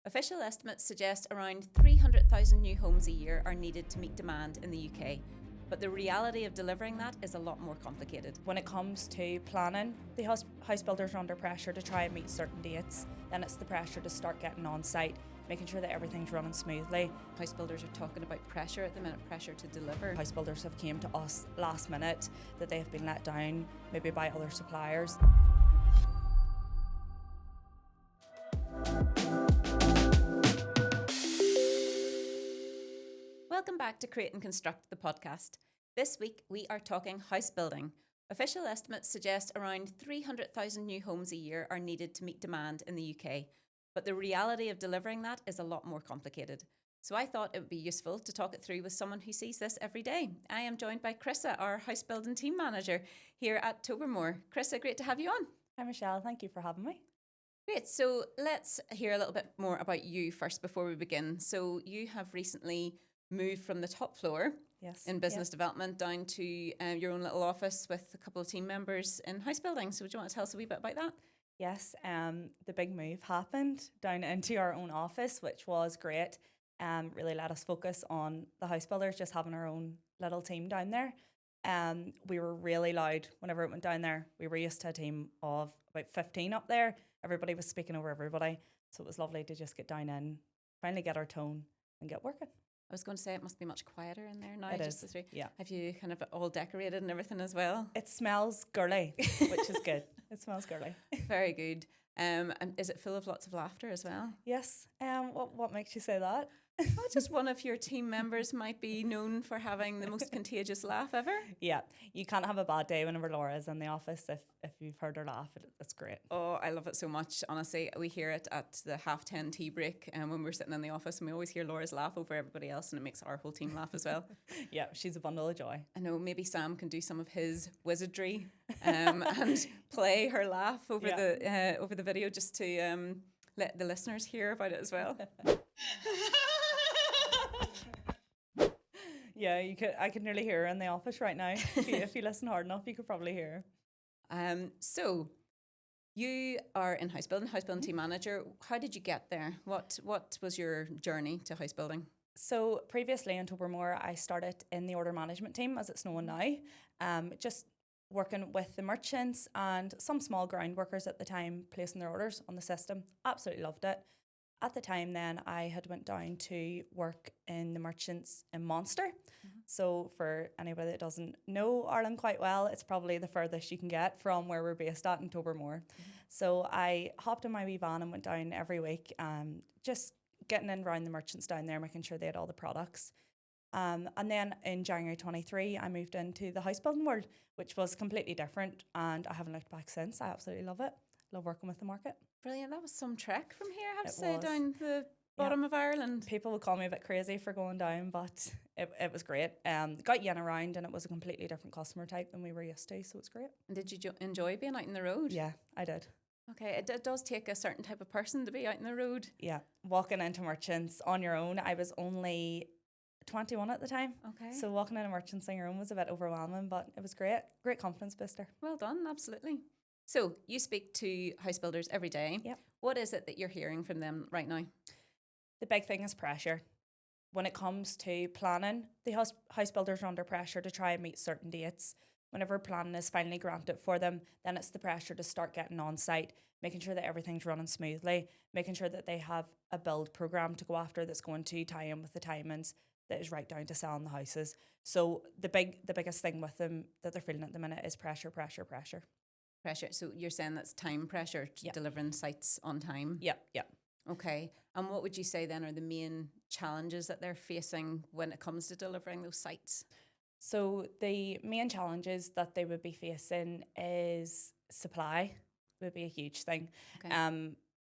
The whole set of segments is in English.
Official estimates suggest around 300,000 new homes a year are needed to meet demand in the UK. But the reality of delivering that is a lot more complicated. When it comes to planning, the house builders are under pressure to try and meet certain dates. Then it's the pressure to start getting on site, making sure that everything's running smoothly. House builders are talking about pressure at the minute, pressure to deliver. House builders have came to us last minute that they have been let down, maybe by other suppliers. Welcome back to Create and Construct, the podcast. This week we are talking house building. Official estimates suggest around 300,000 new homes a year are needed to meet demand in the UK. But the reality of delivering that is a lot more complicated. So I thought it would be useful to talk it through with someone who sees this every day. I am joined by Krisa, our Housebuilding Team Manager here at Tobermore. Krisa, great to have you on. Hi Michelle, thank you for having me. Great, so let's hear a little bit more about you first before we begin. So you have recently moved from the top floor in business development down to your own little office with a couple of team members in house building. So would you want to tell us a wee bit about that? Yes, the big move happened down into our own office, which was great. Really let us focus on the house builders, just having our own little team down there. We were really loud whenever it went down there. We were used to a team of about 15 up there. Everybody was speaking over everybody. So it was lovely to just get down in, finally get our tone and get working. I was going to say it must be much quieter in there now. It just is, the three. yeah. Have you kind of all decorated and everything as well? It smells girly, which is good. It smells girly. Very good. And is it full of lots of laughter as well? Yes. What makes you say that? Oh, just one of your team members might be known for having the most contagious laugh ever. Yeah, you can't have a bad day whenever Laura's in the office if you've heard her laugh. It's great. Oh, I love it so much. Honestly, we hear it at the 10:30 tea break when we're sitting in the office, and we always hear Laura's laugh over everybody else, and it makes our whole team laugh as well. Yeah, she's a bundle of joy. I know maybe Sam can do some of his wizardry and play her laugh over the video just to let the listeners hear about it as well. Yeah, I could nearly hear her in the office right now. If you listen hard enough, you could probably hear her. So you are in Housebuilding Team Manager. How did you get there? What was your journey to house building? So previously in Tobermore, I started in the order management team, as it's known now, just working with the merchants and some small ground workers at the time, placing their orders on the system. Absolutely loved it. At the time then, I had went down to work in the merchants in Monster. Mm-hmm. So for anybody that doesn't know Ireland quite well, it's probably the furthest you can get from where we're based at in Tobermore. Mm-hmm. So I hopped in my wee van and went down every week, just getting in around the merchants down there, making sure they had all the products. And then in January 23, I moved into the house building world, which was completely different, and I haven't looked back since. I absolutely love it. Love working with the market. Brilliant. That was some trek from here, I have to say, was. down the bottom of Ireland. People would call me a bit crazy for going down, but it was great. Got you in around, and it was a completely different customer type than we were used to, so it's great. And did you enjoy being out in the road? Yeah, I did. Okay, it does take a certain type of person to be out in the road. Yeah, walking into merchants on your own. I was only 21 at the time. Okay. So walking into merchants on your own was a bit overwhelming, but it was great. Great confidence booster. Well done, absolutely. So you speak to house builders every day. Yep. What is it that you're hearing from them right now? The big thing is pressure. When it comes to planning, the house builders are under pressure to try and meet certain dates. Whenever planning is finally granted for them, then it's the pressure to start getting on site, making sure that everything's running smoothly, making sure that they have a build program to go after that's going to tie in with the timings that is right down to selling the houses. So the biggest thing with them that they're feeling at the minute is pressure. Pressure. So you're saying that's time pressure to delivering sites on time? Yep. Okay. And what would you say then are the main challenges that they're facing when it comes to delivering those sites? So the main challenges that they would be facing is supply would be a huge thing. Okay. And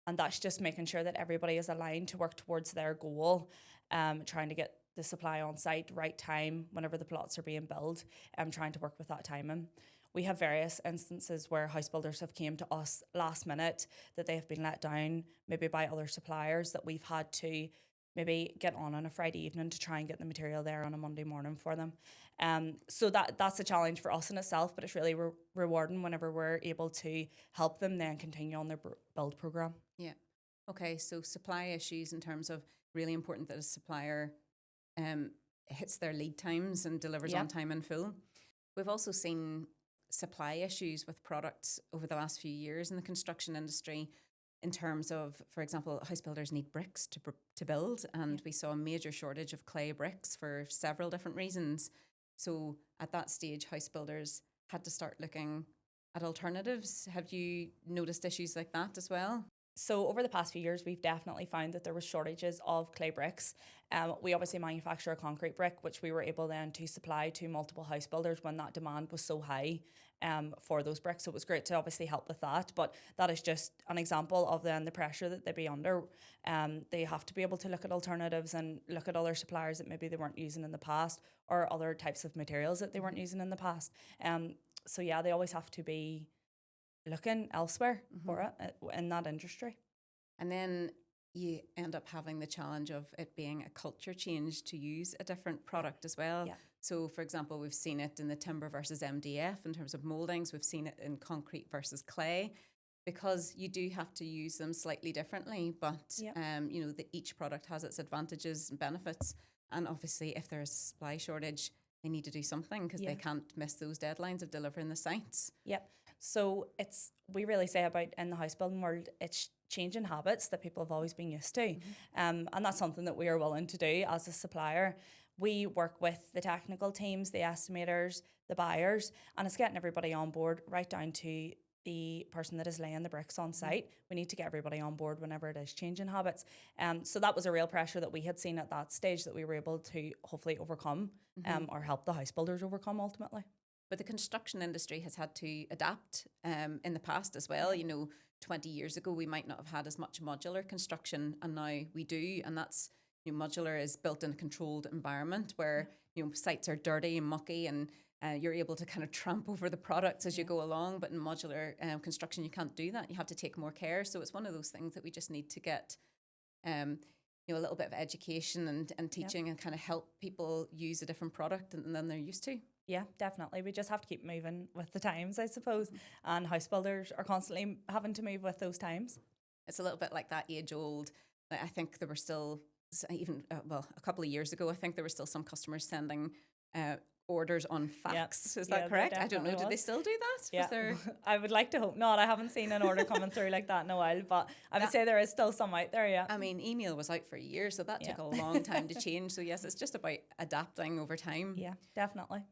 that's just making sure that everybody is aligned to work towards their goal, trying to get the supply on site, right time, whenever the plots are being built, trying to work with that timing. We have various instances where house builders have came to us last minute that they have been let down, maybe by other suppliers, that we've had to maybe get on a Friday evening to try and get the material there on a Monday morning for them. So that's a challenge for us in itself, but it's really rewarding whenever we're able to help them then continue on their build program. Yeah. Okay, so supply issues in terms of really important that a supplier um, hits their lead times and delivers on Yep. time in full. We've also seen supply issues with products over the last few years in the construction industry in terms of, for example, house builders need bricks to build, and we saw a major shortage of clay bricks for several different reasons. So at that stage, house builders had to start looking at alternatives. Have you noticed issues like that as well? So over the past few years, we've definitely found that there was shortages of clay bricks. We obviously manufacture a concrete brick, which we were able then to supply to multiple house builders when that demand was so high for those bricks. So it was great to obviously help with that. But that is just an example of then the pressure that they'd be under. They have to be able to look at alternatives and look at other suppliers that maybe they weren't using in the past, or other types of materials that they weren't using in the past. So yeah, they always have to be looking elsewhere for it in that industry. And then you end up having the challenge of it being a culture change to use a different product as well. Yeah. So, for example, we've seen it in the timber versus MDF in terms of mouldings. We've seen it in concrete versus clay, because you do have to use them slightly differently. But Yep. each product has its advantages and benefits. And obviously, if there's a supply shortage, they need to do something, because they can't miss those deadlines of delivering the sites. Yep. So we really say about in the house building world, it's changing habits that people have always been used to. And that's something that we are willing to do as a supplier. We work with the technical teams, the estimators, the buyers, and it's getting everybody on board right down to the person that is laying the bricks on site. We need to get everybody on board whenever it is changing habits. So that was a real pressure that we had seen at that stage that we were able to hopefully overcome or help the house builders overcome ultimately. But the construction industry has had to adapt in the past as well. 20 years ago, we might not have had as much modular construction, and now we do. And that's, modular is built in a controlled environment where, sites are dirty and mucky, and you're able to kind of tramp over the products as you go along. But in modular construction, you can't do that. You have to take more care. So it's one of those things that we just need to get, a little bit of education and teaching and kind of help people use a different product than they're used to. Yeah, definitely. We just have to keep moving with the times, I suppose. And house builders are constantly having to move with those times. It's a little bit like that age old. I think there were still, even, a couple of years ago, I think there were still some customers sending orders on fax. Is that correct? I don't know. Did they still do that? Yeah. I would like to hope not. I haven't seen an order coming through like that in a while, but I would say there is still some out there, yeah. I mean, email was out for years, so that took a long time to change. So yes, it's just about adapting over time. Yeah, definitely.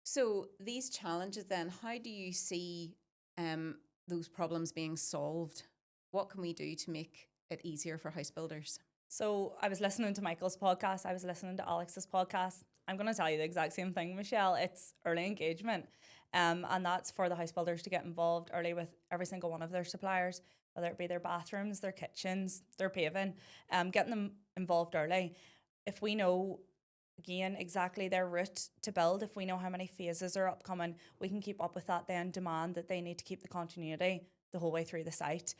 So these challenges then, how do you see those problems being solved? What can we do to make it easier for house builders? So I was listening to Michael's podcast. I was listening to Alex's podcast. I'm going to tell you the exact same thing, Michelle. It's early engagement. And that's for the house builders to get involved early with every single one of their suppliers, whether it be their bathrooms, their kitchens, their paving, getting them involved early. If we know, again, exactly their route to build, if we know how many phases are upcoming, we can keep up with that then demand that they need to keep the continuity the whole way through the site.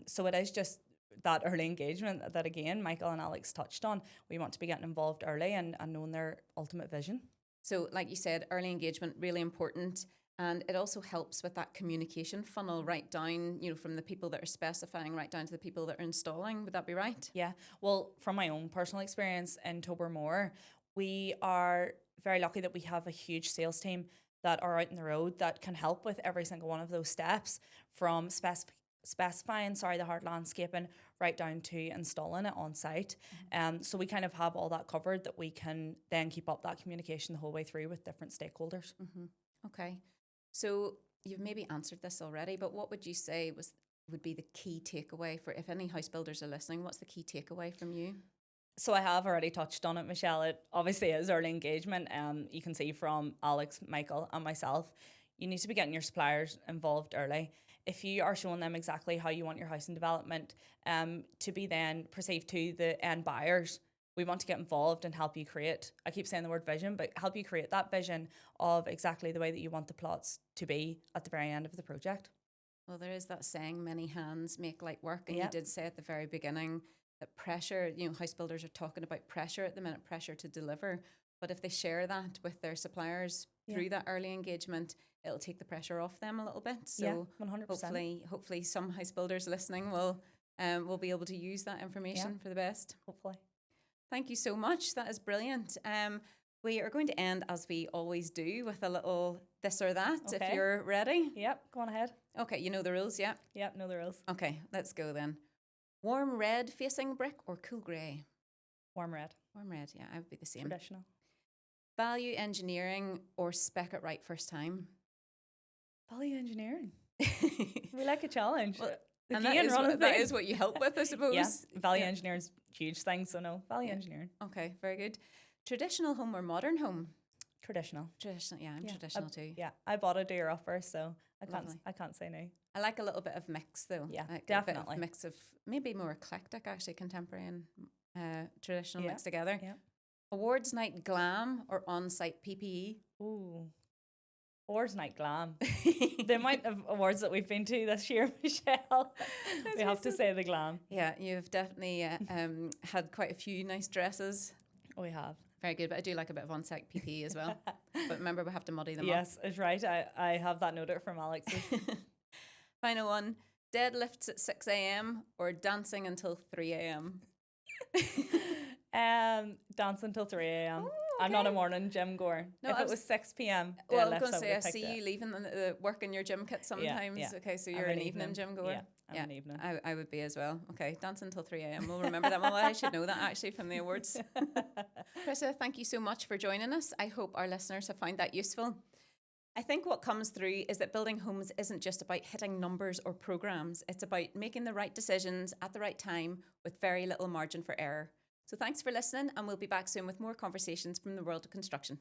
So it is just that early engagement that, again, Michael and Alex touched on. We want to be getting involved early and knowing their ultimate vision. So like you said, early engagement, really important. And it also helps with that communication funnel right down, from the people that are specifying right down to the people that are installing. Would that be right? Yeah. Well, from my own personal experience in Tobermore, we are very lucky that we have a huge sales team that are out in the road that can help with every single one of those steps, from specifying the hard landscaping right down to installing it on site. So we kind of have all that covered, that we can then keep up that communication the whole way through with different stakeholders. Okay. So you've maybe answered this already, but what would you say would be the key takeaway for, if any house builders are listening, what's the key takeaway from you? So I have already touched on it, Michelle. It obviously is early engagement. You can see from Alex, Michael and myself, you need to be getting your suppliers involved early. If you are showing them exactly how you want your housing development to be then perceived to the end buyers, we want to get involved and help you create, I keep saying the word vision, but help you create that vision of exactly the way that you want the plots to be at the very end of the project. Well, there is that saying, many hands make light work. And you did say at the very beginning that pressure, house builders are talking about pressure at the minute, pressure to deliver. But if they share that with their suppliers through that early engagement, it'll take the pressure off them a little bit. So 100%. hopefully some house builders listening will we'll be able to use that information for the best. Hopefully. Thank you so much. That is brilliant. We are going to end, as we always do, with a little this or that, if you're ready. Yep, go on ahead. Okay, you know the rules, yeah? Yep, know the rules. Okay, let's go then. Warm red facing brick or cool grey? Warm red. Warm red, yeah, I would be the same. Traditional. Value engineering or spec it right first time? Value engineering. We like a challenge. Well, and that is what you help with, I suppose. Yeah, value engineering is a huge thing, so no, value engineering. Okay, very good. Traditional home or modern home? Traditional. Traditional, yeah, I'm traditional too. Yeah, I bought a dear offer, so Lovely. I can't say no. I like a little bit of mix though. Yeah, like definitely. A bit of mix of maybe more eclectic, actually, contemporary and traditional mixed together. Yeah. Awards night glam or on-site PPE? Ooh. Awards night glam. The amount of awards that we've been to this year, Michelle, we have to say the glam. Yeah, you've definitely had quite a few nice dresses. We have. Very good, but I do like a bit of on-site PPE as well. But remember, we have to muddy them up. Yes, it's right. I have that noted from Alex's. Final one, deadlifts at 6 a.m. or dancing until 3 a.m.? Dance until 3 a.m. Oh, I'm not a morning gym goer. No, if it was 6 p.m. Well, I was going to say, I see you leaving the work in your gym kit sometimes. Yeah. Okay, so you're an evening gym goer. Yeah, I'm an evening. I would be as well. Okay, dance until 3 a.m. We'll remember that. Well, I should know that actually from the awards. Krisa, thank you so much for joining us. I hope our listeners have found that useful. I think what comes through is that building homes isn't just about hitting numbers or programs. It's about making the right decisions at the right time with very little margin for error. So thanks for listening, and we'll be back soon with more conversations from the world of construction.